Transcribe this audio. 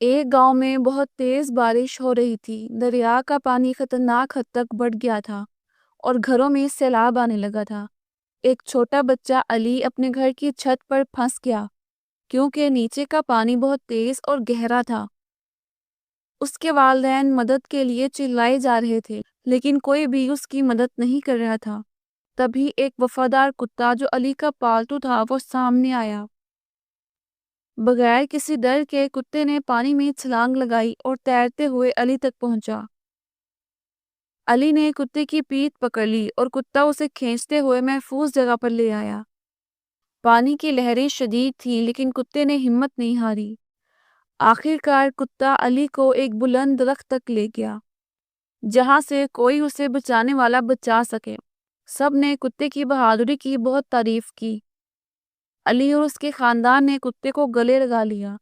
ایک گاؤں میں بہت تیز بارش ہو رہی تھی۔ دریا کا پانی خطرناک حد تک بڑھ گیا تھا اور گھروں میں سیلاب آنے لگا تھا۔ ایک چھوٹا بچہ علی اپنے گھر کی چھت پر پھنس گیا کیونکہ نیچے کا پانی بہت تیز اور گہرا تھا۔ اس کے والدین مدد کے لیے چلائے جا رہے تھے لیکن کوئی بھی اس کی مدد نہیں کر رہا تھا۔ تبھی ایک وفادار کتا جو علی کا پالتو تھا وہ سامنے آیا۔ بغیر کسی ڈر کے کتے نے پانی میں چھلانگ لگائی اور تیرتے ہوئے علی تک پہنچا۔ علی نے کتے کی پیٹھ پکڑ لی اور کتا اسے کھینچتے ہوئے محفوظ جگہ پر لے آیا۔ پانی کی لہریں شدید تھیں لیکن کتے نے ہمت نہیں ہاری۔ آخر کار کتا علی کو ایک بلند درخت تک لے گیا جہاں سے کوئی اسے بچانے والا بچا سکے۔ سب نے کتے کی بہادری کی بہت تعریف کی۔ علی اور اس کے خاندان نے کتے کو گلے لگا لیا